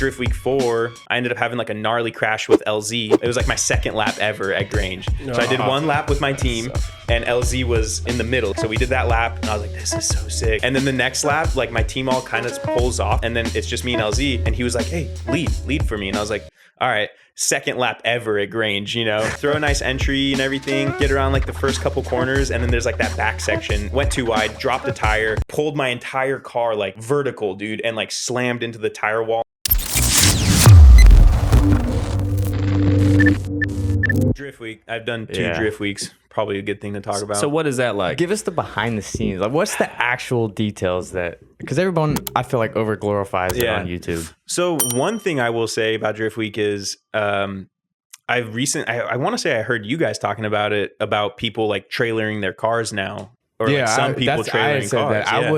Drift Week 4, I ended up having like a gnarly crash with LZ. It was like my second lap ever at Grange. So I did one lap with my team, and LZ was in the middle. So we did that lap, and I was like, this is so sick. And then the next lap, like my team all kind of pulls off, and then it's just me and LZ, and he was like, hey, lead for me. And I was like, all right, second lap ever at Grange, you know, throw a nice entry and everything, get around like the first couple corners, and then there's like that back section, went too wide, dropped a tire, pulled my entire car like vertical, dude, and like slammed into the tire wall. Drift week. I've done 2 drift weeks. Probably a good thing to talk about. So what is that like? Give us the behind the scenes. Like, what's the actual details that? Because everyone, I feel like, over glorifies it on YouTube. So one thing I will say about Drift Week is, I want to say I heard you guys talking about it, about people like trailering their cars now, or like some people trailering cars. That. I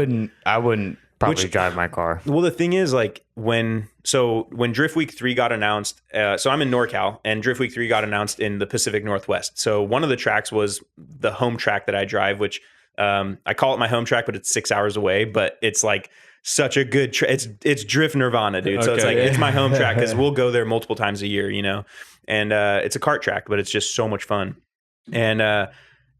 wouldn't probably drive my car. Well, the thing is, like, when Drift Week 3 got announced, so I'm in NorCal, and Drift Week 3 got announced in the Pacific Northwest. So one of the tracks was the home track that I drive, which I call it my home track, but it's 6 hours away. But it's like such a good it's Drift Nirvana, dude. Okay, so it's like it's my home track because we'll go there multiple times a year, you know. And it's a kart track, but it's just so much fun. And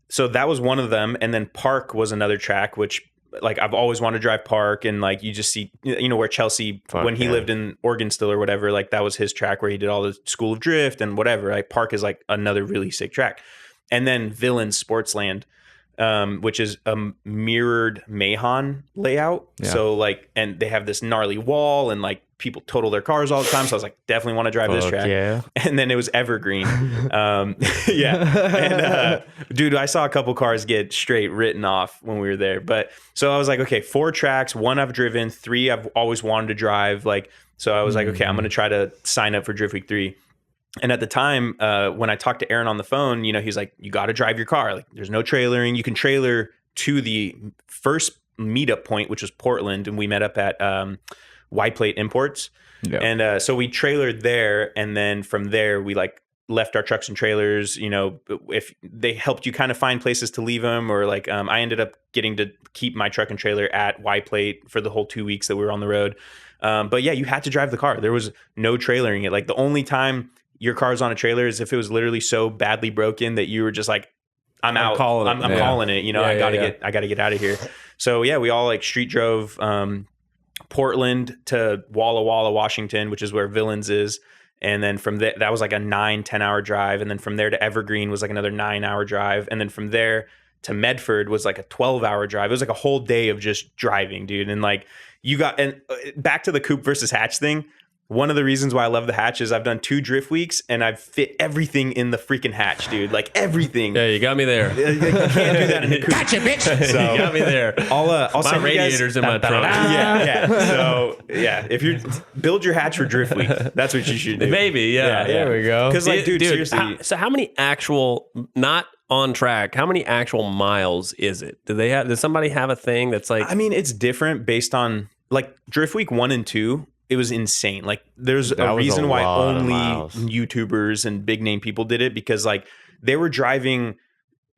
so that was one of them. And then Park was another track, which, like, I've always wanted to drive Park, and like you just see, you know, where Chelsea, when he lived in Oregon still or whatever, like that was his track where he did all the School of Drift and whatever. Like Park is like another really sick track. And then Villains Sportsland, which is a mirrored Mahon layout. Yeah. So like, and they have this gnarly wall, and like people total their cars all the time. So I was like, definitely want to drive this track. Yeah. And then it was Evergreen. And dude, I saw a couple cars get straight written off when we were there. But so I was like, okay, 4 tracks, 1 I've driven, 3 I've always wanted to drive. Like, so I was like, okay, I'm going to try to sign up for Drift Week 3. And at the time, when I talked to Aaron on the phone, you know, he's like, you got to drive your car. Like, there's no trailering. You can trailer to the first meetup point, which was Portland. And we met up at Y Plate Imports. Yeah. And so we trailered there. And then from there, we like left our trucks and trailers. You know, if they helped you kind of find places to leave them, or like I ended up getting to keep my truck and trailer at Y Plate for the whole 2 weeks that we were on the road. But yeah, you had to drive the car. There was no trailering it. Like the only time your car's on a trailer is if it was literally so badly broken that you were just like, I'm out. I'm calling it. You know, I gotta get out of here. So yeah, we all like street drove Portland to Walla Walla, Washington, which is where Villains is. And then from there, that was like a 9-10 hour drive. And then from there to Evergreen was like another 9-hour drive. And then from there to Medford was like a 12-hour drive. It was like a whole day of just driving, dude. And like and back to the coupe versus hatch thing. One of the reasons why I love the hatch is I've done 2 drift weeks and I've fit everything in the freaking hatch, dude. Like everything. Yeah, you got me there. You can't do that in the coupe. Gotcha, bitch. So, you got me there. I'll my radiators in my trunk. Yeah. So yeah, if you build your hatch for drift week, that's what you should do. Maybe, yeah. There we go. Because like, dude, seriously. So how many actual, not on track, how many actual miles is it? Does somebody have a thing that's like? I mean, it's different based on like drift week 1 and 2. It was insane. Like there's a reason why only YouTubers and big name people did it, because like they were driving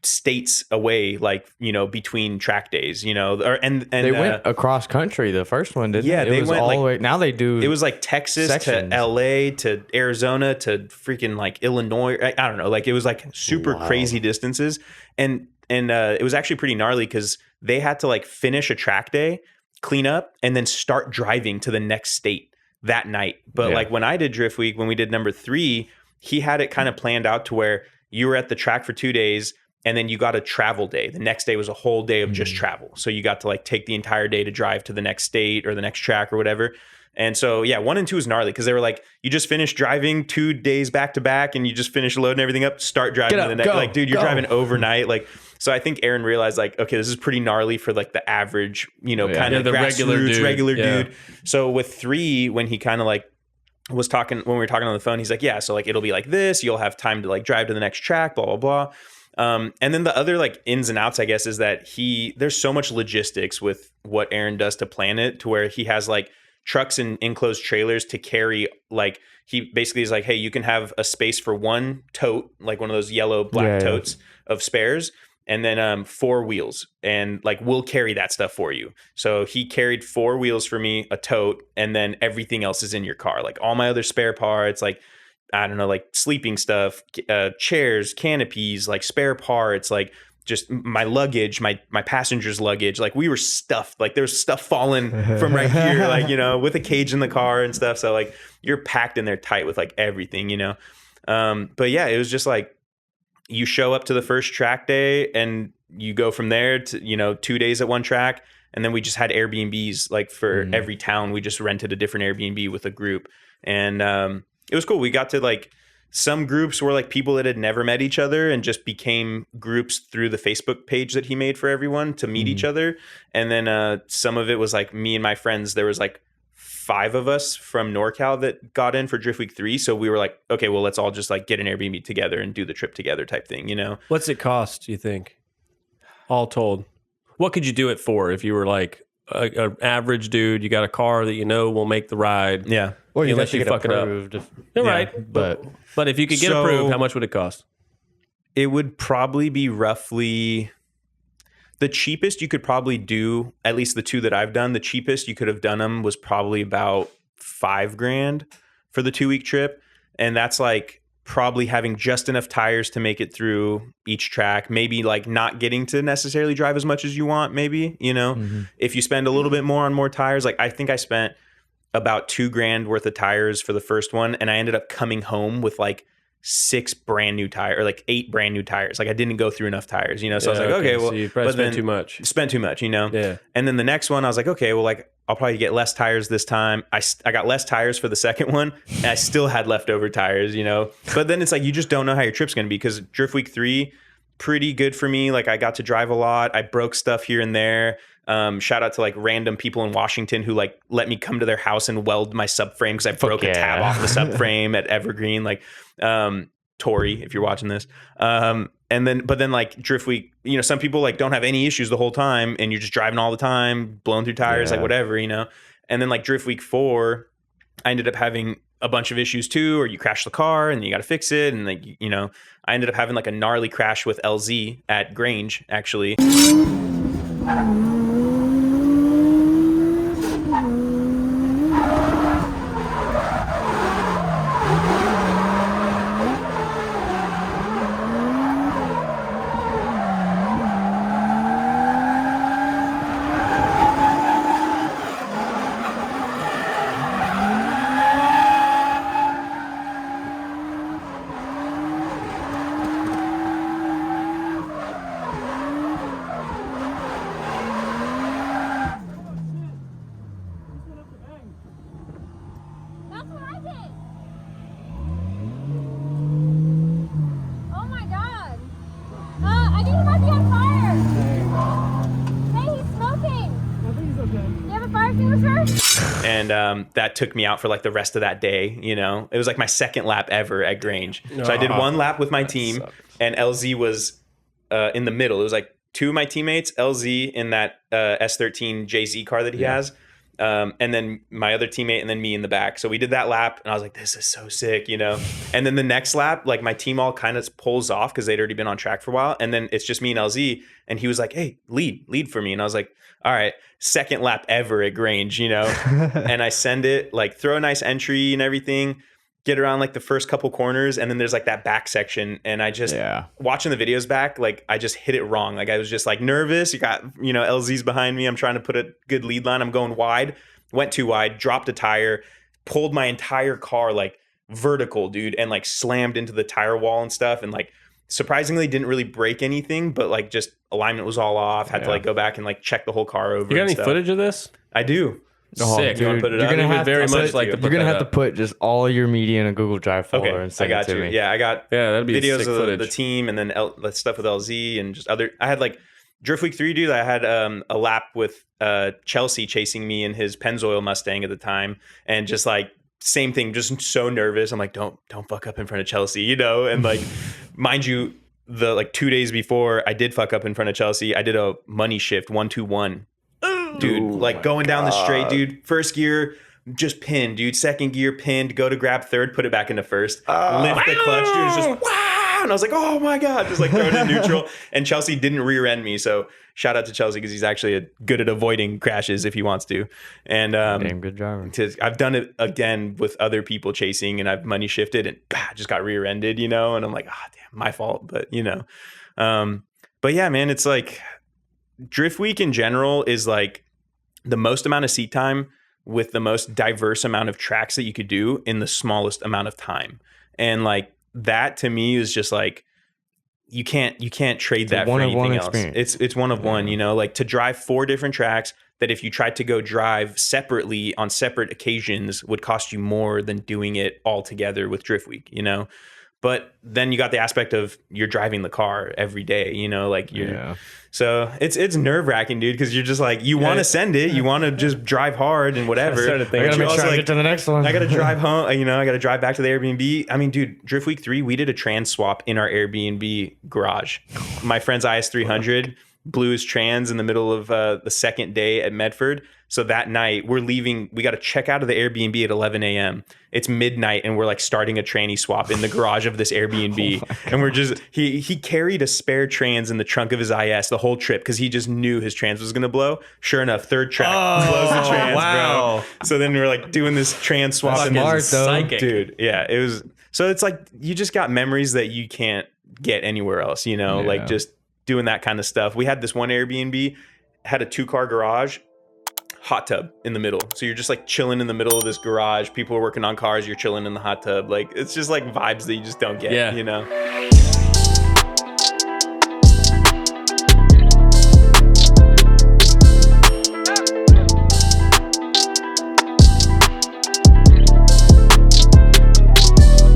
states away, like, you know, between track days, you know, and they went across country. The first one didn't. Yeah, they went all the way. Now they do. It was like Texas to LA to Arizona to freaking like Illinois. I don't know. Like it was like super crazy distances, and it was actually pretty gnarly because they had to like finish a track day, clean up, and then start driving to the next state that night. But like when I did Drift Week, when we did number 3, he had it kind of planned out to where you were at the track for 2 days and then you got a travel day. The next day was a whole day of just travel. So you got to like take the entire day to drive to the next state or the next track or whatever. And so, yeah, 1 and 2 is gnarly because they were like, you just finished driving 2 days back to back and you just finished loading everything up, start driving to the next. Like, dude, you're driving overnight. Like, so I think Aaron realized like, okay, this is pretty gnarly for like the average, you know, kind of the regular dude. So with 3, when he kind of like was talking, when we were talking on the phone, he's like, yeah, so like, it'll be like this, you'll have time to like drive to the next track, blah, blah, blah. And then the other like ins and outs, I guess, is that there's so much logistics with what Aaron does to plan it, to where he has like trucks and enclosed trailers to carry. Like he basically is like, hey, you can have a space for 1 tote, like one of those yellow black totes of spares. and then 4 wheels, and like we'll carry that stuff for you. So he carried 4 wheels for me, a tote, and then everything else is in your car, like all my other spare parts, like I don't know, like sleeping stuff, chairs, canopies, like spare parts, like just my luggage, my passenger's luggage. Like we were stuffed, like there's stuff falling from right here, like, you know, with a cage in the car and stuff. So like you're packed in there tight with like everything, you know? But yeah, it was just like, you show up to the first track day and you go from there to, you know, 2 days at one track. And then we just had Airbnbs, like for every town, we just rented a different Airbnb with a group. And it was cool. We got to like, some groups were like people that had never met each other and just became groups through the Facebook page that he made for everyone to meet each other. And then some of it was like me and my friends. There was like 5 of us from NorCal that got in for Drift Week 3. So we were like, okay, well, let's all just like get an Airbnb together and do the trip together type thing, you know? What's it cost, do you think? All told. What could you do it for if you were like an average dude, you got a car that you know will make the ride? Yeah. Or unless you fuck it up. You're right. But if you could get approved, how much would it cost? It would probably be roughly... The cheapest you could probably do, at least the 2 that I've done, the cheapest you could have done them was probably about $5,000 for the 2-week trip. And that's like probably having just enough tires to make it through each track, maybe like not getting to necessarily drive as much as you want, maybe, you know, if you spend a little bit more on more tires. Like I think I spent about $2,000 worth of tires for the first one. And I ended up coming home with like 6 brand new tires, or like 8 brand new tires. Like I didn't go through enough tires, you know? So I was like, okay, well, so you probably spent too much. Spent too much, you know? Yeah. And then the next one, I was like, okay, well, like I'll probably get less tires this time. I got less tires for the second one, and I still had leftover tires, you know? But then it's like, you just don't know how your trip's going to be, because Drift Week 3, pretty good for me. Like I got to drive a lot. I broke stuff here and there. Shout out to like random people in Washington who like let me come to their house and weld my subframe because I broke a tab off the subframe at Evergreen. Like, Tori, if you're watching this. But then like Drift Week, you know, some people like don't have any issues the whole time and you're just driving all the time, blowing through tires, like whatever, you know? And then like Drift Week 4, I ended up having a bunch of issues too, or you crash the car and you got to fix it. And like, you know, I ended up having like a gnarly crash with LZ at Grange, actually. And that took me out for like the rest of that day, you know. It was like my second lap ever at Grange. So I did one lap with my team, and LZ was in the middle. It was like 2 of my teammates, LZ in that S13 JZ car that he has, and then my other teammate, and then me in the back. So we did that lap, and I was like, this is so sick, you know. And then the next lap, like my team all kind of pulls off because they'd already been on track for a while, and then it's just me and LZ, and he was like, hey, lead for me. And I was like, all right, second lap ever at Grange, you know. And I send it, like throw a nice entry and everything, get around like the first couple corners, and then there's like that back section, and I just watching the videos back, like I just hit it wrong. Like I was just like nervous. You got, you know, LZ's behind me. I'm trying to put a good lead line. I'm going wide, went too wide, dropped a tire, pulled my entire car like vertical, dude, and like slammed into the tire wall and stuff, and like surprisingly didn't really break anything, but like just alignment was all off. Had to like go back and like check the whole car over. You got any footage of this? I do. Sick. Dude, you want to put it you're up? gonna have very to, much like to you're gonna have to put just all your media in a Google Drive folder and send it to me. Yeah, I got that'd be videos sick of footage. the team, and then the stuff with LZ and just other. I had like Drift Week 3, dude. I had a lap with Chelsea chasing me in his Pennzoil Mustang at the time, and just like same thing, just so nervous. I'm like, don't fuck up in front of Chelsea, you know. And like, mind you, the like 2 days before I did fuck up in front of Chelsea, I did a money shift 1-2-1. Dude, like going down the straight, dude. First gear, just pinned, dude. Second gear, pinned. Go to grab third, put it back into first. Lift the clutch, dude. It's just wow, And I was like, oh my God, just like throwing it in neutral. And Chelsea didn't rear end me. So shout out to Chelsea because he's actually good at avoiding crashes if he wants to. And damn good driver. I've done it again with other people chasing, and I've money shifted and just got rear ended, you know. And I'm like, damn, my fault. But you know, but yeah, man, it's like Drift Week in general is like the most amount of seat time with the most diverse amount of tracks that you could do in the smallest amount of time. And like that to me is just like, you can't trade that for anything else. It's one of one, you know, like to drive 4 different tracks that if you tried to go drive separately on separate occasions would cost you more than doing it all together with Drift Week, you know. But then you got the aspect of you're driving the car every day, you know, like so it's nerve wracking, dude, because you're just like, you want to send it, you want to just drive hard and whatever. I gotta make sure I get to the next one. I got to drive home, you know, I got to drive back to the Airbnb. I mean, dude, Drift Week 3, we did a trans swap in our Airbnb garage. My friend's IS300 blew his trans in the middle of the second day at Medford. So that night we're leaving, we got to check out of the Airbnb at 11 a.m. It's midnight and we're like starting a tranny swap in the garage of this Airbnb. And we're just, he carried a spare trans in the trunk of his IS the whole trip because he just knew his trans was going to blow. Sure enough, third track blows the trans, bro. So then we're like doing this trans swap. Psychic. Dude, yeah, it was, so it's like, you just got memories that you can't get anywhere else, you know, like just doing that kind of stuff. We had this one Airbnb, had a 2-car garage, hot tub in the middle. So you're just like chilling in the middle of this garage. People are working on cars. You're chilling in the hot tub. Like, it's just like vibes that you just don't get, you know?